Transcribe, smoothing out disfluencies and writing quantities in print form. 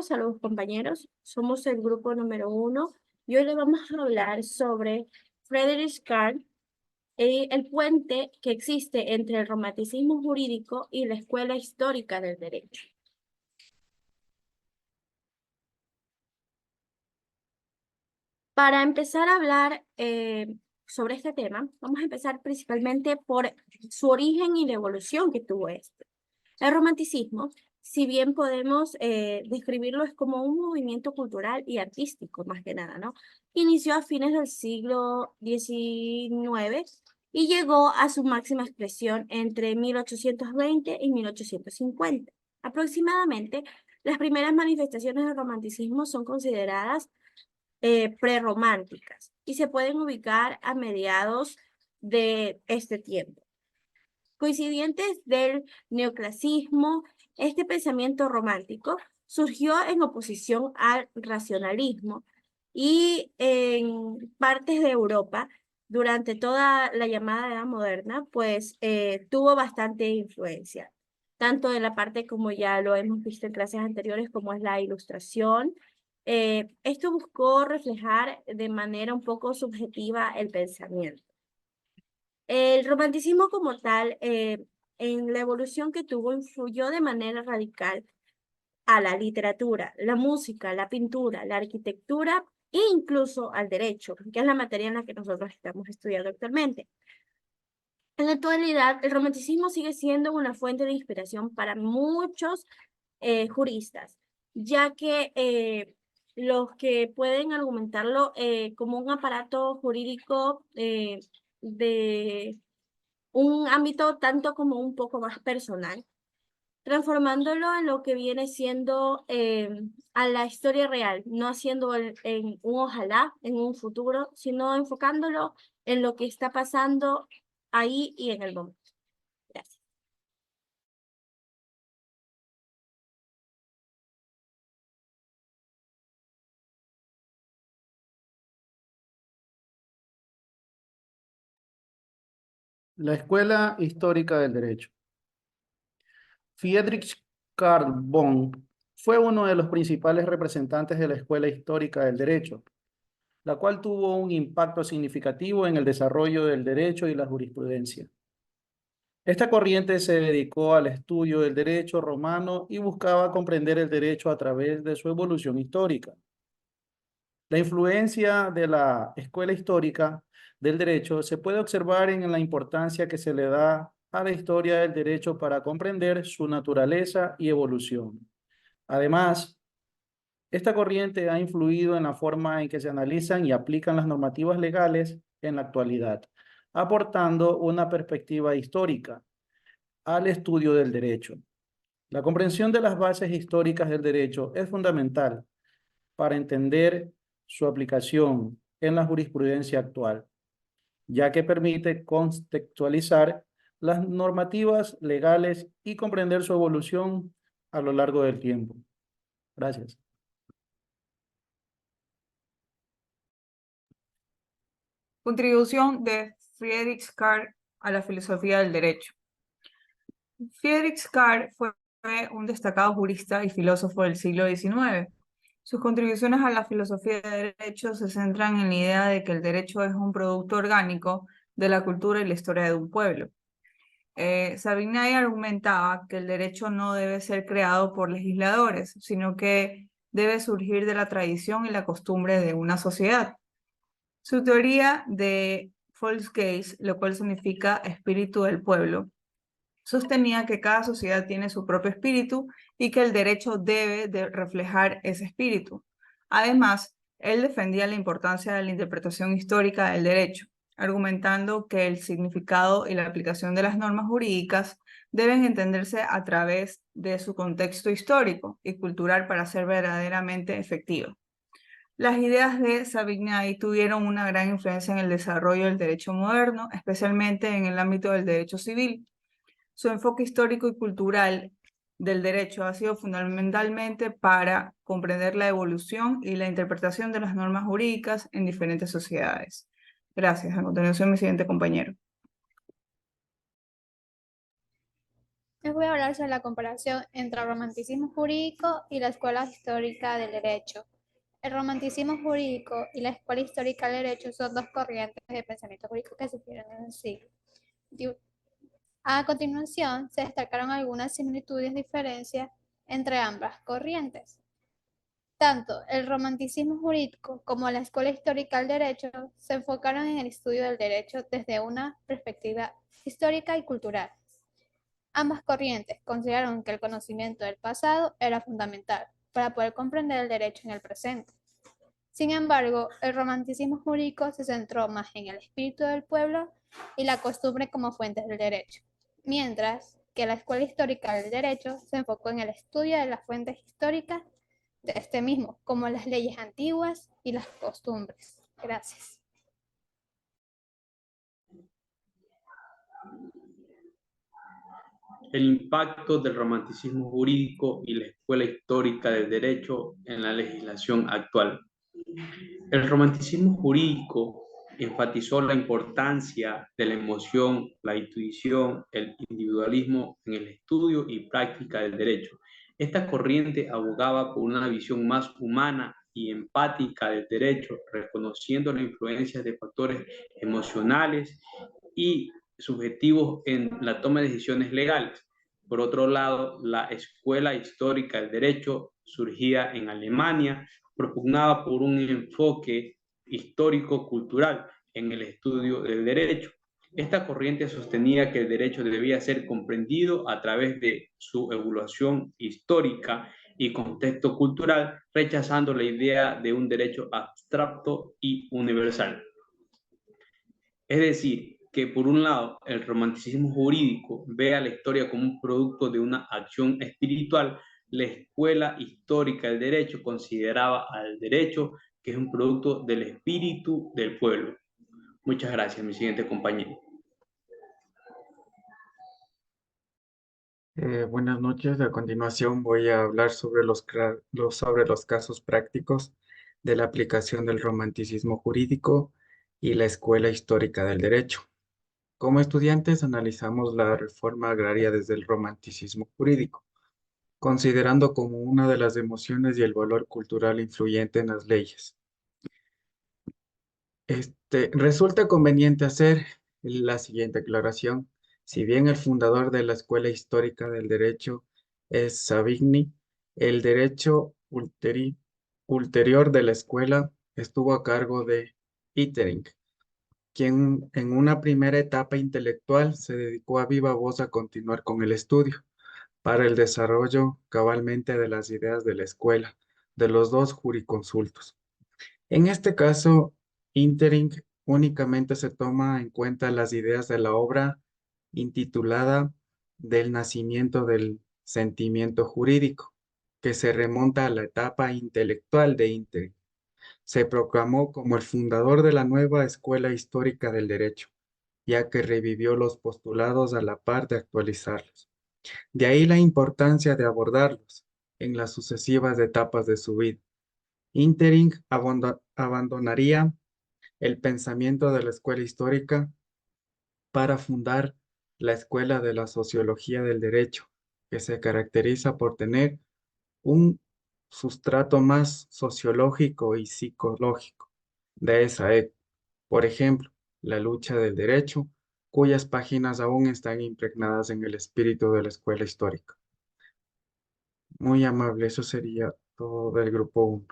saludos compañeros. Somos el grupo número 1 y hoy le vamos a hablar sobre Friedrich Carl, el puente que existe entre el romanticismo jurídico y la escuela histórica del derecho. Para empezar a hablar sobre este tema, vamos a empezar principalmente por su origen y la evolución que tuvo este. El romanticismo, si bien podemos describirlo, es como un movimiento cultural y artístico, más que nada, ¿no? Inició a fines del siglo XIX y llegó a su máxima expresión entre 1820 y 1850. Aproximadamente, las primeras manifestaciones del romanticismo son consideradas prerrománticas y se pueden ubicar a mediados de este tiempo. Coincidentes del neoclasismo, este pensamiento romántico surgió en oposición al racionalismo y en partes de Europa, durante toda la llamada Edad Moderna, pues tuvo bastante influencia, tanto de la parte como ya lo hemos visto en clases anteriores, como es la Ilustración. Esto buscó reflejar de manera un poco subjetiva el pensamiento. El romanticismo como tal, en la evolución que tuvo, influyó de manera radical a la literatura, la música, la pintura, la arquitectura e incluso al derecho, que es la materia en la que nosotros estamos estudiando actualmente. En la actualidad, el romanticismo sigue siendo una fuente de inspiración para muchos juristas, ya que los que pueden argumentarlo como un aparato jurídico de un ámbito tanto como un poco más personal, transformándolo en lo que viene siendo a la historia real, no haciendo en un ojalá, en un futuro, sino enfocándolo en lo que está pasando ahí y en el momento. Gracias. La Escuela Histórica del Derecho. Friedrich Karl Bonn fue uno de los principales representantes de la Escuela Histórica del Derecho, la cual tuvo un impacto significativo en el desarrollo del derecho y la jurisprudencia. Esta corriente se dedicó al estudio del derecho romano y buscaba comprender el derecho a través de su evolución histórica. La influencia de la escuela histórica del derecho se puede observar en la importancia que se le da a la historia del derecho para comprender su naturaleza y evolución. Además, esta corriente ha influido en la forma en que se analizan y aplican las normativas legales en la actualidad, aportando una perspectiva histórica al estudio del derecho. La comprensión de las bases históricas del derecho es fundamental para entender su aplicación en la jurisprudencia actual, ya que permite contextualizar las normativas legales y comprender su evolución a lo largo del tiempo. Gracias. Contribución de Friedrich Carl a la filosofía del derecho. Friedrich Carl fue un destacado jurista y filósofo del siglo XIX. Sus contribuciones a la filosofía del derecho se centran en la idea de que el derecho es un producto orgánico de la cultura y la historia de un pueblo. Savigny argumentaba que el derecho no debe ser creado por legisladores, sino que debe surgir de la tradición y la costumbre de una sociedad. Su teoría de Volksgeist, lo cual significa espíritu del pueblo, sostenía que cada sociedad tiene su propio espíritu y que el derecho debe de reflejar ese espíritu. Además, él defendía la importancia de la interpretación histórica del derecho, argumentando que el significado y la aplicación de las normas jurídicas deben entenderse a través de su contexto histórico y cultural para ser verdaderamente efectivo. Las ideas de Savigny tuvieron una gran influencia en el desarrollo del derecho moderno, especialmente en el ámbito del derecho civil. Su enfoque histórico y cultural del derecho ha sido fundamentalmente para comprender la evolución y la interpretación de las normas jurídicas en diferentes sociedades. Gracias. A continuación, mi siguiente compañero. Les voy a hablar sobre la comparación entre el romanticismo jurídico y la escuela histórica del derecho. El romanticismo jurídico y la escuela histórica del derecho son dos corrientes de pensamiento jurídico que surgieron en el siglo XXI. A continuación, se destacaron algunas similitudes y diferencias entre ambas corrientes. Tanto el romanticismo jurídico como la escuela histórica del derecho se enfocaron en el estudio del derecho desde una perspectiva histórica y cultural. Ambas corrientes consideraron que el conocimiento del pasado era fundamental para poder comprender el derecho en el presente. Sin embargo, el romanticismo jurídico se centró más en el espíritu del pueblo y la costumbre como fuentes del derecho, mientras que la escuela histórica del derecho se enfocó en el estudio de las fuentes históricas de este mismo, como las leyes antiguas y las costumbres. Gracias. El impacto del romanticismo jurídico y la escuela histórica del derecho en la legislación actual. El romanticismo jurídico enfatizó la importancia de la emoción, la intuición, el individualismo en el estudio y práctica del derecho. Esta corriente abogaba por una visión más humana y empática del derecho, reconociendo la influencia de factores emocionales y subjetivos en la toma de decisiones legales. Por otro lado, la escuela histórica del derecho, surgida en Alemania, propugnaba por un enfoque histórico-cultural en el estudio del derecho. Esta corriente sostenía que el derecho debía ser comprendido a través de su evolución histórica y contexto cultural, rechazando la idea de un derecho abstracto y universal. Es decir, que por un lado el romanticismo jurídico ve a la historia como un producto de una acción espiritual, la escuela histórica del derecho consideraba al derecho que es un producto del espíritu del pueblo. Muchas gracias, mi siguiente compañero. Buenas noches. A continuación voy a hablar sobre los casos prácticos de la aplicación del romanticismo jurídico y la escuela histórica del derecho. Como estudiantes analizamos la reforma agraria desde el romanticismo jurídico, considerando como una de las emociones y el valor cultural influyente en las leyes. Resulta conveniente hacer la siguiente aclaración. Si bien el fundador de la Escuela Histórica del Derecho es Savigny, el derecho ulterior de la escuela estuvo a cargo de Ittering, quien en una primera etapa intelectual se dedicó a viva voz a continuar con el estudio para el desarrollo cabalmente de las ideas de la escuela, de los dos jurisconsultos. En este caso, Ittering únicamente se toma en cuenta las ideas de la obra intitulada Del nacimiento del sentimiento jurídico, que se remonta a la etapa intelectual de Ittering. Se proclamó como el fundador de la nueva escuela histórica del derecho, ya que revivió los postulados a la par de actualizarlos. De ahí la importancia de abordarlos en las sucesivas etapas de su vida. Ittering abandonaría el pensamiento de la escuela histórica para fundar la escuela de la sociología del derecho, que se caracteriza por tener un sustrato más sociológico y psicológico de esa época. Por ejemplo, la lucha del derecho, cuyas páginas aún están impregnadas en el espíritu de la escuela histórica. Muy amable, eso sería todo del grupo 1.